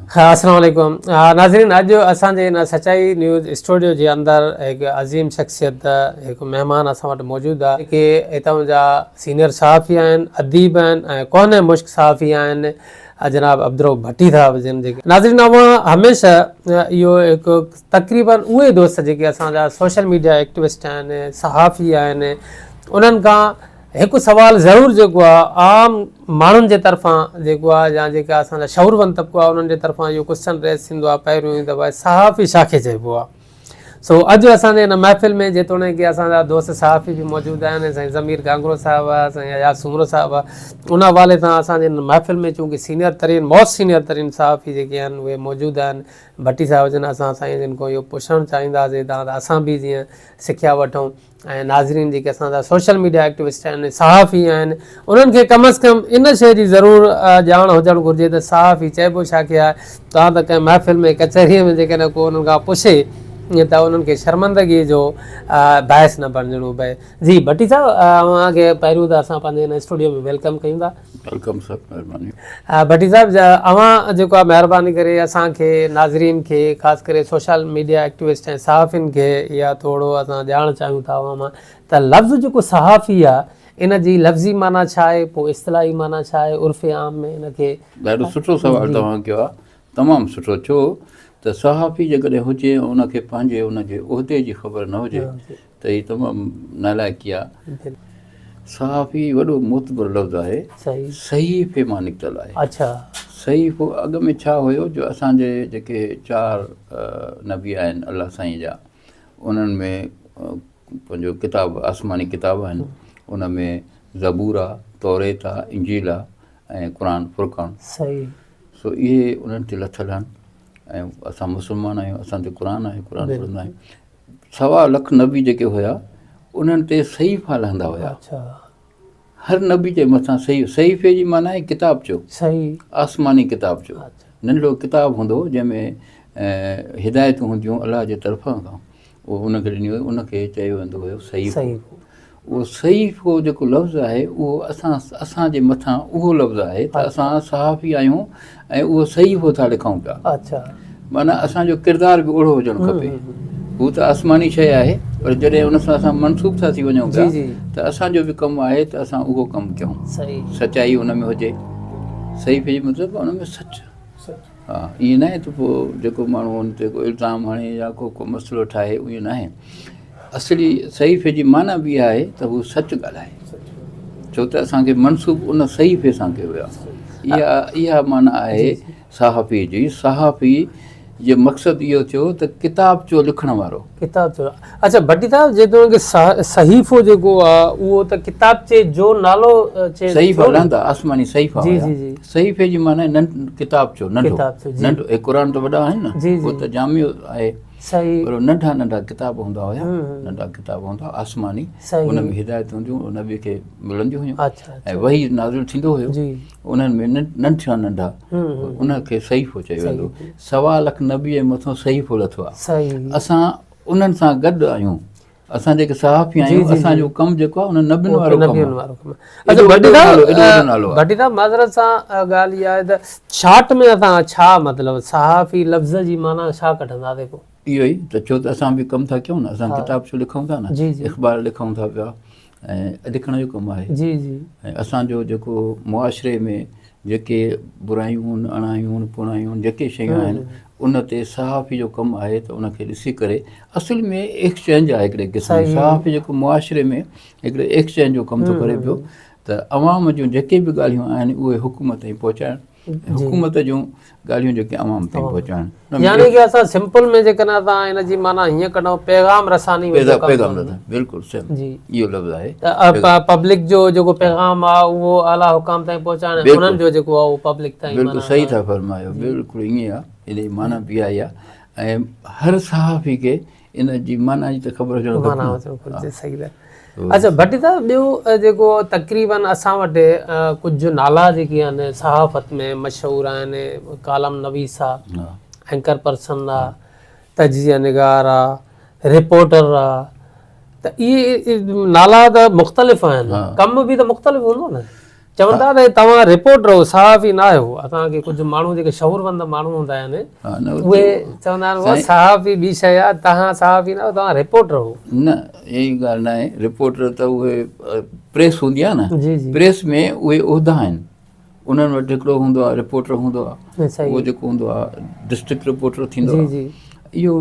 हाँ, अस्सलाम वालेकुम। नाज़रीन, अॼु असांजे हिन सचाई न्यूज़ स्टूडियो जे अंदरि हिकु अज़ीम शख़्सियत हिकु महिमान असां वटि मौजूदु आहे कि हितां जा सीनियर सहाफ़ी आहिनि, अदीब आहिनि ऐं कोने मुश्क सहाफ़ी आहिनि जनाब अब्दुर्रऊफ़ भट्टी साहब जिन जेके नाज़रीन अवां हमेशह इहो हिकु तक़रीबन उहे दोस्त जेके असांजा सोशल मीडिया एक्टिविस्ट आहिनि, सहाफ़ी आहिनि, उन्हनि खां हिकु सुवाल ज़रूरु जेको आहे आम माण्हुनि जे तरफ़ां जेको आहे या जेका असांजा शऊरवंत तबिको आहे उन्हनि जे तरफ़ां इहो क्वेश्चन रेस थींदो आहे पहिरियों ई दफ़ा सहाफ़ी छा खे चइबो आहे। सो अॼु असांजे हिन महफ़िल में जेतोणीकि असांजा दोस्त सहाफ़ी बि मौजूदु आहिनि, साईं ज़मीर गांगरो साहिबु आहे, साईं अयाज़ सुमरो साहिबु आहे, उन हवाले सां असांजे हिन महफ़िल में चूंकि सीनियर तरीन मोस्ट सीनियर तरीन सहाफ़ी जेके आहिनि उहे मौजूदु आहिनि। भट्टी साहिब जिन असां साईं जिन खां इहो पुछणु चाहींदासीं त असां बि जीअं सिखिया वठूं ऐं नाज़रीन जेके असांजा सोशल मीडिया एक्टिविस्ट आहिनि, सहाफ़ी आहिनि, उन्हनि खे कम अज़ कम इन शइ जी ज़रूरु ॼाण हुजणु घुरिजे त सहाफ़ी चइबो छा खे आहे। तव्हां त कंहिं महफ़िल में कचहरीअ में जेकॾहिं को उन्हनि खां पुछे त उन्हनि खे शर्मिंदगी जो बाहिस न बणिजणो पए। जी भट्टी साहिबु, अव्हांखे पहिरियों त असां पंहिंजे हिन स्टूडियो में वेलकम कयूं था। वेलकम सर, महिरबानी। भट्टी साहिबु, अव्हां जेको आहे महिरबानी करे असांखे नाज़रीन खे ख़ासि करे सोशल मीडिया एक्टिविस्ट ऐं सहाफ़ियुनि खे इहा थोरो असां ॼाण चाहियूं था अव्हां मां त लफ़्ज़ जेको सहाफ़ी आहे इन जी लफ़्ज़ी माना छा आहे, पोइ इस्तिलाही माना छा आहे, उर्फ़ आम में इनखे। ॾाढो सुठो सवालु तव्हां कयो आहे, तमामु सुठो। छो त सहाफ़ी जेकॾहिं हुजे ऐं उनखे पंहिंजे उनजे उहिदे जी ख़बर न हुजे त हीअ तमामु नालाइकी आहे। सहाफ़ी वॾो मोतबर लफ़्ज़ आहे, सहीफ़े मां निकितल आहे। अच्छा, सहीफ़ो अॻ में छा हुयो जो असांजे जेके 4 नबी आहिनि अलाह साईं जा, उन्हनि में पंहिंजो किताब आसमानी किताब आहिनि, उन में ज़बूर आहे, तौरेत आहे, इंजील आहे ऐं क़ुरान फ़ुरक़ान। सही। सो इहे उन्हनि ते लथल आहिनि ऐं असां मुस्लमान आहियूं, असां ते क़ुरान आहे, क़ुरान पढ़ंदा आहियूं। 1.25 लख नबी जेके हुया उन्हनि ते सहीफ़ा लहंदा हुया। हर नबी जे मथां सहीफ़े जी माना आहे किताब जो, सही आसमानी किताब जो। नंढो किताब हूंदो जंहिंमें हिदायतूं हूंदियूं अलाह जे तरफ़ां खां, उहो उनखे ॾिनी हुई, उनखे चयो वेंदो हुयो सहीफ़ो। उहो सहीफ़ो जेको लफ़्ज़ आहे उहो असांजे मथां उहो लफ़्ज़ आहे त असां सहाफ़ी आहियूं ऐं उहो सहीफ़ो था लिखूं पिया। अच्छा, माना असांजो किरदारु बि ओड़ो हुजणु खपे। हू त आसमानी शइ आहे, पर जॾहिं उन सां असां मनसूब था थी वञूं पिया त असांजो बि कमु आहे त असां उहो कमु कयूं। सचाई हुन में हुजे, सहीफ़े जी मतिलबु उन में सच। हा, ईअं न आहे त पोइ जेको माण्हू हुन ते को इल्ज़ाम हणे या को मसइलो ठाहे, ईअं न आहे। असली सहीफ़े जी माना बि आहे त हू सच ॻाल्हाए, छो त असांखे मनसूब उन सहीफ़े सां कयो वियो। इहा माना आहे सहाफ़ी जी। सहाफ़ी जो मक़सदु इहो थियो त किताब जो लिखण वारो। किताब जो। अच्छा भट्टी साहिबु, जेतोणीकि सहीफ़ो जेको आहे उहो त किताबचे जो नालो सहीफ़ा लहंदा, आसमानी सहीफ़ा। सहीफ़े जी माना किताब जो नंढो नंढो। क़ुरान त वॾा आहिनि न, उहो त जामियो आहे, पर नंढा नंढा किताब हूंदा हुया, नंढा किताब हूंदा आसमानी, उन में हिदायतूं हूंदियूं, नबी खे मिलंदियूं हुयूं ऐं वही नाज़िल थींदो हुयो उन्हनि में नंढा नंढा, उनखे सहीफ़ो चयो वेंदो। 1.25 लख नबी जे मथां सहीफ़ो लथो आहे। असां उन्हनि सां गॾु आहियूं, असां जेके सहाफ़ी आहियूं, असांजो कमु जेको आहे उन नबियुनि वारो कमु आहे। भट्टी साहिबु, माज़रत सां ॻाल्हि इहा आहे त शार्ट में असां छा मतिलबु सहाफ़ी लफ़्ज़ जी माना छा कढंदासीं? पोइ इहो ई त, छो त असां बि कमु था कयूं न, असां किताब छो लिखूं था न, इख़बार लिखूं था पिया ऐं लिखण जो कमु आहे। ऐं असांजो जेको मुआशिरे में जेके बुरायूं आहिनि, अणायूं आहिनि, पुणायूं आहिनि, जेके शयूं आहिनि, उन ते सहाफ़ी जो कमु आहे त उनखे ॾिसी करे असुल में एक्सचेंज आहे हिकिड़े क़िस्म जो। सहाफ़ी जेको मुआशिरे में हिकिड़े एक्सचेंज जो कमु थो करे पियो त अवाम जूं जेके बि ॻाल्हियूं आहिनि उहे हुकूमत ताईं पहुचाइण, हुकूमत जूं ॻाल्हियूं जेके अवाम ताईं पहुचाइण। यानी कि असां सिंपल में जेकॾहिं असां हिन जी माना हीअं कढूं पैगाम रसानी, बिल्कुलु इहो लफ़्ज़ आहे। पब्लिक जो जेको पैगाम आहे उहो आला हुकाम ताईं पहुचाइण, उन्हनि जो जेको आहे उहो पब्लिक ताईं। बिल्कुलु सही था फरमायो, बिल्कुलु ईअं आहे, इन माना बि आई आहे। ऐं हर सहाफ़ी खे इन जी माना जी त ख़बर हुजणु खपे। सही आहे। अच्छा भट्टी साहिबु, ॿियो जेको तक़रीबन असां वटि कुझु नाला जेके आहिनि सहाफ़त में मशहूरु आहिनि, कालम नवीस आहे, एंकर पर्सन आहे, तजिया निगार आहे, रिपोर्टर आहे, त इहे नाला त मुख़्तलिफ़ आहिनि, कमु बि त मुख़्तलिफ़ हूंदो न? चवंदा त तव्हां रिपोर्टर हो, सहाफ़ी न आहियो। असांखे कुझु माण्हू जेके शौरवंद माण्हू हूंदा आहिनि उहे चवंदा आहिनि उहा सहाफ़ी ॿी शइ आहे, तव्हां सहाफ़ी न आहियो, तव्हां रिपोर्टर हो। न अहिड़ी ॻाल्हि न आहे। रिपोर्टर त उहे प्रेस हूंदी आहे न, जी जी प्रेस में उहे उहिदा आहिनि, उन्हनि वटि हिकिड़ो हूंदो आहे रिपोर्टर हूंदो आहे, सही उहो जेको हूंदो आहे डिस्ट्रिक्ट रिपोर्टर थींदो जी आहे। जी इहो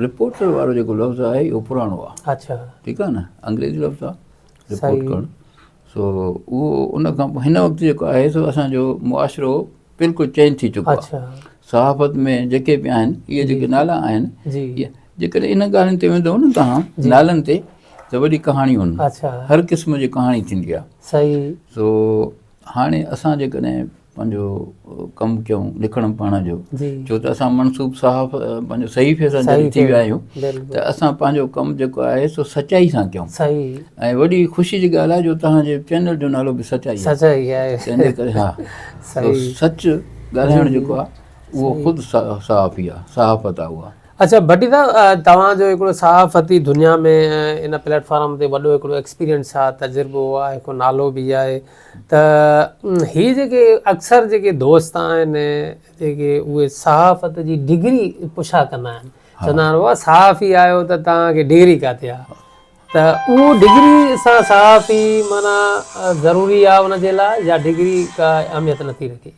रिपोर्टर वारो जेको लफ़्ज़ आहे इहो पुराणो आहे। अच्छा ठीकु आहे न, अंग्रेज़ी लफ़्ज़ आहे सही। रिपोर्ट करणु। सो उहो उन खां पोइ हिन वक़्तु जेको आहे सो असांजो मुआशिरो बिल्कुलु चेंज थी चुको आहे। अच्छा सहाफ़त में जेके बि आहिनि इहे जेके नाला आहिनि, जी इहे जेकॾहिं इन ॻाल्हियुनि ते वेंदव न तव्हां नालनि ते, त वॾी कहाणियूं आहिनि, अच्छा हर क़िस्म जी कहाणी थींदी आहे। सही। सो हाणे असां जेकॾहिं पंहिंजो कमु कयूं लिखण पढ़ण जो, जी छो त असां मनसूब साहफ़ पंहिंजो सहीफ़े सां जॾहिं थी विया आहियूं त असां पंहिंजो कमु जेको आहे सो सचाई सां कयूं। सही। ऐं वॾी ख़ुशी जी ॻाल्हि आहे जो तव्हांजे चैनल जो नालो बि सचाई आहे। सचाई आहे। तंहिंजे करे हा, सो सच ॻाल्हाइणु जेको आहे उहो ख़ुदि सहाफ़ी आहे, सहाफ़त आहे उहा। अच्छा भट्टी साहब, तव्हांजो हिकिड़ो सहाफ़ती दुनिया में इन प्लेटफॉर्म ते वॾो हिकिड़ो एक्सपीरियंस आहे, तजुर्बो आहे, हिकु नालो बि आहे। त हीअ जेके अक्सर जेके दोस्त आहिनि जेके उहे सहाफ़त जी डिग्री पुछा कंदा आहिनि, चवंदा आहिनि उहा सहाफ़ी आहियो त तव्हांखे डिग्री किथे आहे, त उहो डिग्री सां सहाफ़ी माना ज़रूरी आहे उनजे लाइ, या डिग्री का अहमियत नथी रखे?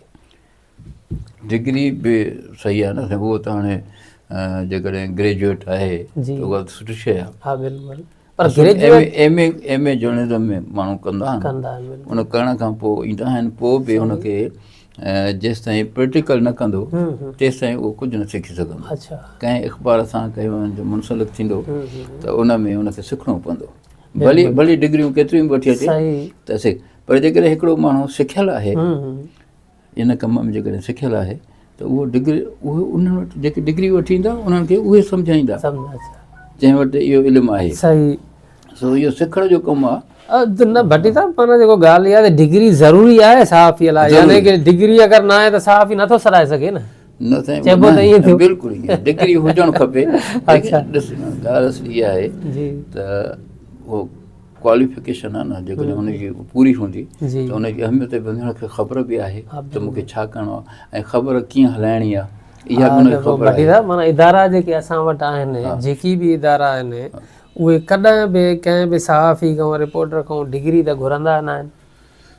डिग्री बि सही आहे न, उहो त हाणे जेकॾहिं ग्रेजुएट आहे त उहा त सुठी शइ आहे। हा बिल्कुलु, पर ग्रेजुएट एम ए जर्नलिज़म में माण्हू कंदा आहिनि, उन करण खां पोइ ईंदा आहिनि, पोइ बि हुनखे जेसि ताईं प्रैक्टिकल न कंदो तेसि ताईं उहो कुझु न सिखी सघंदो। अच्छा कंहिं अख़बार सां कंहिं मुंसलिक थींदो त उन में हुनखे सिखणो पवंदो, भली डिग्रियूं केतिरियूं बि वठी अचे त सिख। पर जेकॾहिं हिकिड़ो माण्हू सिखियलु आहे, इन कम में जेकॾहिं सिखियलु आहे त उहो डिग्री, उहे उन्हनि वटि जेके डिग्री वठी ईंदा उन्हनि खे उहे सम्झाईंदा जंहिं वटि इहो इल्मु आहे। सही। सो इहो सिखण जो कमु आहे। न भट्टी साहब, माना जेको ॻाल्हि इहा आहे त डिग्री ज़रूरी आहे सहाफ़ीअ लाइ, यानी की डिग्री अगरि न आहे त सहाफ़ी नथो सराए सघे न? न साईं, बिल्कुलु ईअं डिग्री हुजणु खपे। ॾिस ॻाल्हि असली इहा आहे त उहो क्वालिफिकेशन आहे न, जेकॾहिं हुनजी पूरी हूंदी त हुनजी अहमियत बि हुनखे ख़बर बि आहे त मूंखे छा करिणो आहे ऐं ख़बर कीअं हलाइणी आहे, इहा बि हुनखे ख़बर आहे। माना इदारा जेके असां वटि आहिनि, जेकी बि इदारा आहिनि, उहे कॾहिं बि कंहिं बि सहाफ़ी खां रिपोर्टर खां डिग्री त घुरंदा न आहिनि।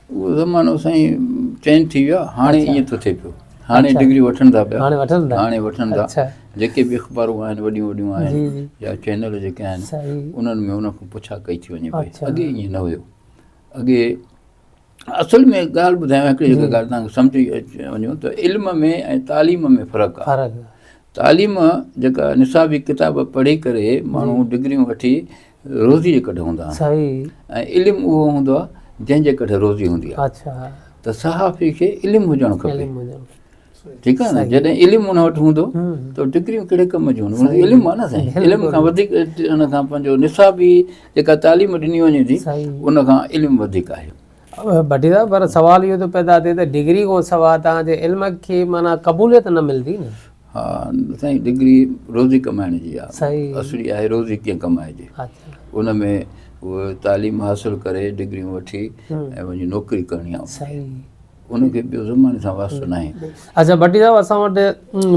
उहो ज़मानो साईं चेंज थी वियो आहे, हाणे ईअं थो थिए पियो, हाणे डिग्री वठनि था पिया, हाणे वठनि था। जेके बि अख़बारूं आहिनि वॾियूं वॾियूं आहिनि या चैनल जेके आहिनि उन्हनि में उनखां पुछा कई थी वञे पई। अॻे ईअं न हुयो। अॻे असल में ॻाल्हि ॿुधायांव, हिकिड़ी जेका ॻाल्हि तव्हांखे सम्झी वञो त इल्म में ऐं तालीम में फ़र्क़ु आहे। तालीम जेका निसाबी किताब पढ़ी करे माण्हू डिग्रियूं वठी रोज़ी जे कॾहिं हूंदा आहिनि, ऐं इल्मु उहो हूंदो आहे जंहिंजे कॾहिं रोज़ी हूंदी आहे। त सहाफ़ी खे इल्मु हुजणु खपे, ठीकु आहे न। जॾहिं इल्मु हुन वटि हूंदो त डिग्रियूं कहिड़े कम जूं हूंदियूं? इल्मु आहे न साईं, इल्म खां वधीक हुन खां पंहिंजो निसाबी जेका तालीम ॾिनी वञे थी उन खां इल्मु वधीक आहे। भट्टी साहब, पर सवाल इहो थो पैदा थिए त डिग्री खां सवाइ तव्हांजे इल्म खे माना क़बूलियत न मिलंदी न? हा साईं, डिग्री रोज़ी कमाइण जी आहे, असली आहे रोज़ी कीअं कमाइजे। उन में उहो तालीम हासिलु करे डिग्रियूं वठी ऐं वञी नौकिरी करणी आहे, उनखे ॿियो ज़माने सां वास्तो न आहे। अच्छा भट्टी साहब, असां वटि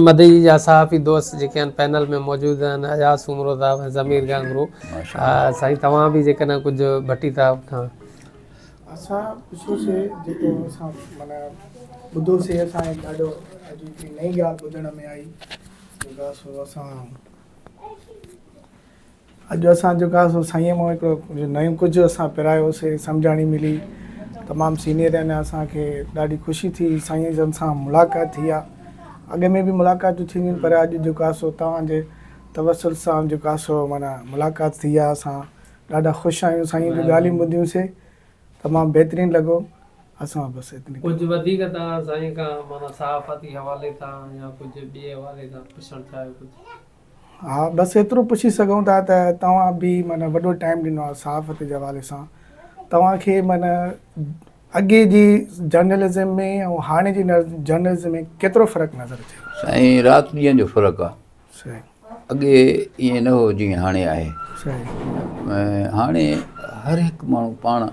मदई जा सहाफ़ी दोस्त जेके आहिनि पैनल में मौजूदु आहिनि, अयास उमरो साहब, ज़मीर गांगरू। साईं तव्हां बि जेकॾहिं कुझु भट्टी साहब खां असां पुछोसीं, जेको असां माना ॿुधोसीं, असांखे ॾाढो अॼु हिकिड़ी नई ॻाल्हि ॿुधण में आई। जेका सो असां जेको आहे सो साईंअ मां हिकिड़ो नयूं कुझु असां पिरायोसीं, सम्झाणी मिली, तमामु सीनियर आहिनि। असांखे ॾाढी ख़ुशी थी, साईं जन सां मुलाक़ात थी आहे। अॻ में बि मुलाक़ातूं थींदियूं, पर अॼु जेको आहे सो तव्हांजे तवसुल सां जेको आहे सो माना मुलाक़ात थी आहे। असां ॾाढा ख़ुशि आहियूं, साईं जूं ॻाल्हियूं ॿुधियूंसीं, तमामु बहितरीनु लॻो। असां बसि एतिरी कुझु वधीक तव्हां साईं खां माना सहाफ़ती हवाले तां या कुझु ॿिए हवाले तां पुछणु चाहियो कुझु? हा, बसि एतिरो पुछी सघूं था त तव्हां बि माना वॾो टाइम ॾिनो आहे सहाफ़त जे हवाले सां। तव्हांखे माना अॻे जी जर्नलिज़म में ऐं हाणे जी जर्नलिज़म में केतिरो फ़र्क़ु नज़र अचे? साईं, राति ॾींहं जो फ़र्क़ु आहे। सही। अॻे ईअं न हो जीअं हाणे आहे। सही। हाणे हर हिकु माण्हू पाण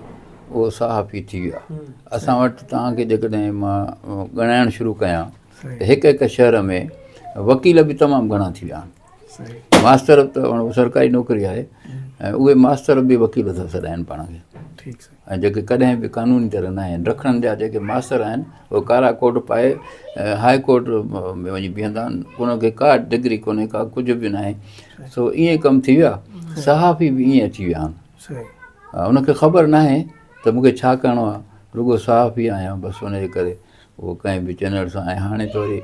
उहो सहाफ़ी थी वियो आहे। असां वटि तव्हांखे जेकॾहिं मां ॻणाइणु शुरू कयां त हिकु हिकु शहर में वकील बि तमामु घणा थी विया आहिनि। मास्तर त सरकारी नौकिरी आहे ऐं उहे मास्तर बि वकील था सॾाइनि पाण खे। ऐं जेके कॾहिं बि क़ानूनी तरह न आहिनि रखण जा जेके मास्तर आहिनि उहे कारा कोट पाए हाई कोर्ट में वञी बीहंदा आहिनि, उनखे का डिग्री कोन्हे, का कुझु बि न आहे। सो ईअं कमु थी वियो आहे। सहाफ़ी बि ईअं अची विया आहिनि। उनखे ख़बर न आहे त मूंखे छा करिणो आहे, रुॻो सहाफ़ी आहियां बसि, उनजे करे उहो कंहिं बि चैनल सां। ऐं हाणे त वरी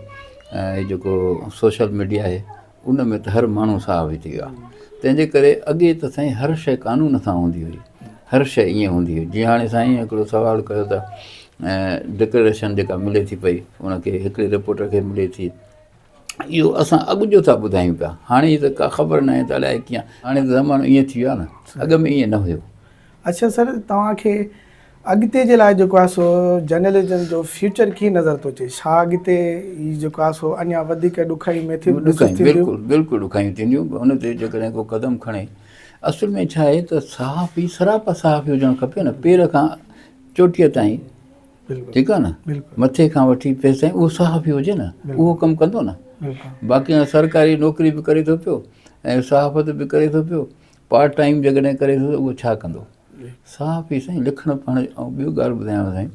जेको सोशल मीडिया आहे उन में त हर माण्हू सहाफ़ी थी वियो आहे। तंहिंजे करे अॻे त साईं हर शइ कानून सां हूंदी हुई, हर शइ ईअं हूंदी हुई। जीअं हाणे साईं हिकिड़ो सुवालु कयो त डिक्लेरेशन जेका मिले थी पई उनखे हिकिड़े रिपोर्टर खे मिले थी, इहो असां अॻु जो था ॿुधायूं पिया। हाणे त का ख़बर न आहे त अलाए कीअं, हाणे त ज़मानो ईअं थी वियो आहे न, अॻु में ईअं न हुयो। अच्छा सर, तव्हांखे अॻिते जे लाइ जेको आहे सो जर्नलिज़म जो फ्यूचर कीअं नज़र थो अचे? छा अॻिते ही जेको आहे सो अञा वधीक ॾुखियाई में बिल्कुलु बिल्कुलु ॾुखियायूं थींदियूं हुन ते जेकॾहिं को क़दम खणे। असुल में छा आहे त सहाफ़ी सरापा सहाफ़ी हुजणु खपे न, पेर खां चोटीअ ताईं, ठीकु आहे न, मथे खां वठी पेर ताईं उहो सहाफ़ी हुजे न, उहो कमु कंदो न। बाक़ी हाणे सरकारी नौकिरी बि करे थो पियो ऐं सहाफ़त बि करे थो पियो, पार्ट टाइम जेकॾहिं करे थो त उहो छा कंदो? सहाफ़ी साईं लिखणु पढ़णु। ऐं ॿियो ॻाल्हि ॿुधायांव साईं,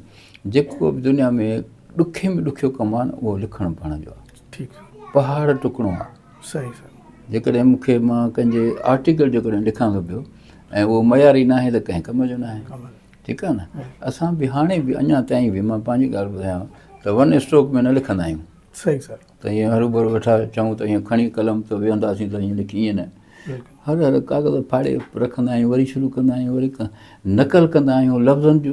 जेको बि दुनिया में ॾुखे में ॾुखियो कमु आहे न उहो लिखणु पढ़ण जो आहे। ठीकु आहे, पहाड़ टुकणो आहे। सही सही। जेकॾहिं मूंखे मां कंहिंजे आर्टिकल जेकॾहिं लिखां थो पियो ऐं उहो मयारी न आहे त कंहिं कम जो न आहे, ठीकु आहे न। असां बि हाणे बि अञा ताईं बि मां पंहिंजी ॻाल्हि ॿुधायांव त वन स्ट्रोक में न लिखंदा आहियूं। सही सर। त ईअं हरू भरू वेठा चऊं त ईअं खणी कलम त वेहंदासीं त ईअं लिखी, ईअं न। हर हर कागज़ फाड़े रखंदा आहियूं, वरी शुरू कंदा आहियूं, वरी नकल कंदा आहियूं, लफ़्ज़नि जो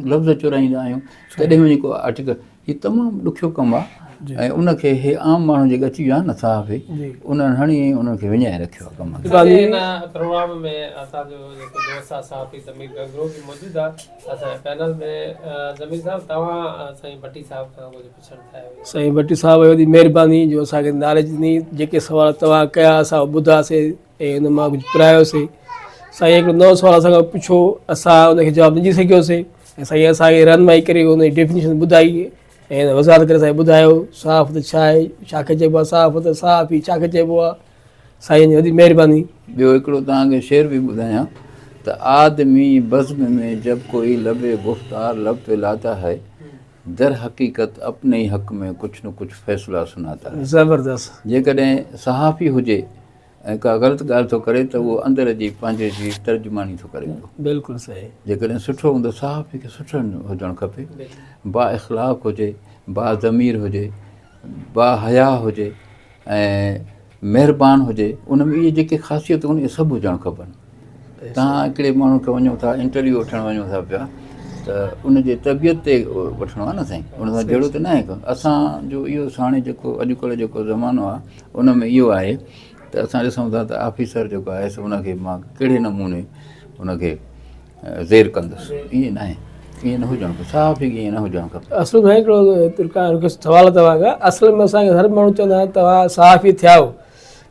लफ़्ज़ चुराईंदा आहियूं, तॾहिं वञी को आर्टिकल। हीउ तमामु ॾुखियो कमु आहे ऐं उनखे हे आम माण्हू जेके अची विया आहिनि न सहाफ़ी, उन्हनि हणी उनखे विञाए रखियो आहे कमु। प्रोग्राम में असांजो जेको दोस्त आहे सहाफ़ी ज़मीर गंगरो बि मौजूदु आहे असांजे पैनल में। ज़मीर साहिबु, तव्हां साईं भट्टी साहिब खां कुझु पुछणु चाहियो? साईं भट्टी साहिबु वॾी महिरबानी जो असांखे नॉलेज ॾिनी। जेके सुवाल तव्हां कया असां ॿुधासीं ऐं हुन मां कुझु पुरायोसीं। साईं हिकिड़ो नओं सुवालु असांखां पुछो, असां हुनखे जवाबु ॾिनी सघियोसीं ऐं साईं असांखे रहनुमाई करे हुनजी डेफिनेशन ॿुधाई ऐं वज़ाहत करे साईं ॿुधायो सहाफ़त छा आहे, छाखे चइबो आहे सहाफ़त, सहाफ़ी छाखे चइबो आहे। साईं जी वॾी महिरबानी। ॿियो हिकिड़ो तव्हांखे शेर बि ॿुधायां त आदमी बज़्म में जब कोई लबे गुफ्तार लब पे लाता है, दर हक़ीक़त अपने ई हक़ में कुझु न कुझु फ़ैसिला सुनाता है। ज़बरदस्त। जेकॾहिं सहाफ़ी हुजे ऐं का ग़लति ॻाल्हि थो करे त उहो अंदर जी पंहिंजे जी तर्जुमानी थो करे पियो। बिल्कुलु सही। जेकॾहिं सुठो हूंदो, सहाफ़ी खे सुठो हुजणु खपे, बा इख़लाक़ हुजे, बा ज़मीर हुजे, बा हया हुजे ऐं महिरबानी हुजे। उन में इहे जेके ख़ासियतूं आहिनि इहे सभु हुजणु खपनि। तव्हां हिकिड़े माण्हू खे वञो था, इंटरव्यू वठणु वञो था पिया, त उनजे तबियत ते वठिणो आहे न साईं, उन सां जहिड़ो त न आहे। असांजो इहो हाणे जेको अॼुकल्ह जेको ज़मानो आहे उन में इहो आहे त असां ॾिसूं था त ऑफिसर जेको आहे सो उनखे मां कहिड़े नमूने उनखे ज़ेर कंदुसि, ईअं न आहे, ईअं न हुजणु खपे। सहाफ़ी ईअं न हुजणु खपे। असुल में हिकिड़ो सुवालु तव्हां खां, असल में असांखे हर माण्हू चवंदा आहिनि तव्हां सहाफ़ी थिया आहियो,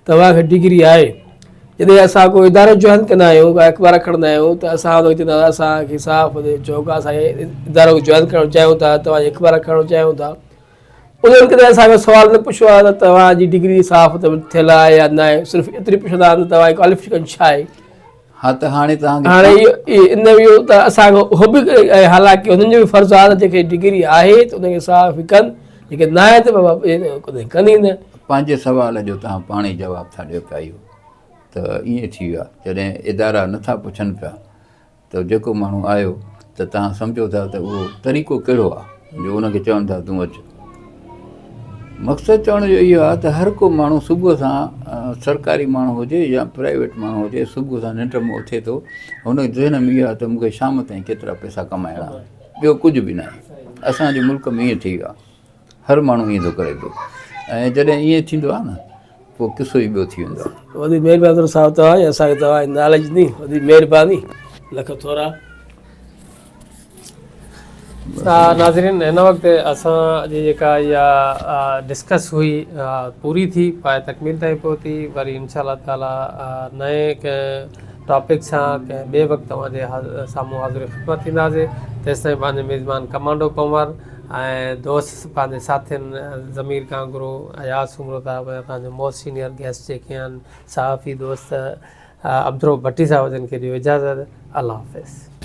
तव्हांखे डिग्री आहे। जॾहिं असां कोई इदारो जॉइन कंदा आहियूं, का अख़बार खणंदा आहियूं त असां हुनखे चवंदा आहियूं असांखे सहाफ़त चओ का असांखे इदारो जॉइन करणु चाहियूं था, तव्हांजी अख़बार खणणु चाहियूं था। उन्हनि कॾहिं असांखे सुवालु न पुछियो आहे त तव्हांजी डिग्री सहाफ़त थियल आहे या न आहे, सिर्फ़ु एतिरी पुछंदा आहिनि त तव्हांजी क्वालिफिकेशन छा आहे। हा त हाणे तव्हांखे हाणे इन इहो त असांखे उहो बि हालांकि हुननि जो बि फ़र्ज़ु आहे त जेके डिग्री आहे त उनखे सहाफ़ी कनि, जेके न आहे त बाबा कनि ई न। पंहिंजे सुवाल जो तव्हां पाण ई जवाबु था ॾियो पिया। इहो त ईअं थी वियो आहे, जॾहिं इदारा नथा पुछनि पिया त जेको माण्हू आयो त तव्हां सम्झो था त उहो तरीक़ो कहिड़ो आहे जो उनखे चवनि था तूं अचु। मक़सदु चवण जो इहो आहे त हर को माण्हू सुबुह सां, सरकारी माण्हू हुजे या प्राइवेट माण्हू हुजे, सुबुह सां निंड मां उथे थो, हुन ज़हन में इहो आहे त मूंखे शाम ताईं केतिरा पैसा कमाइणा, ॿियो कुझु बि न आहे। असांजे मुल्क में ईअं थी वियो आहे, हर माण्हू ईअं थो करे पियो ऐं जॾहिं ईअं थींदो आहे न पोइ किसो ई ॿियो थी वेंदो आहे। वॾी महिरबानी साहिबु तव्हां असांखे तव्हांजी नॉलेज ॾिनी, वॾी महिरबानी, लख थोरा। नाज़रीन, हिन वक़्तु असांजी जेका इहा डिस्कस हुई पूरी थी, पाए तकमील ताईं पहुती। वरी इंशाअल्लाह ताला नए टॉपिक सां कंहिं ॿिए वक़्तु तव्हांजे साम्हूं हाज़िर ख़िदमत थींदासीं। तेसिताईं पंहिंजे मेज़बान कमांडो कंवर ऐं दोस्त पंहिंजे साथियुनि ज़मीर कांगरो, अयास उमरताब, पंहिंजो मोस्ट सीनियर गेस्ट जेके आहिनि सहाफ़ी दोस्त अब्दुर भट्टी साहिब, जिन खे ॾियो इजाज़त। अल्लाह हाफ़िज़।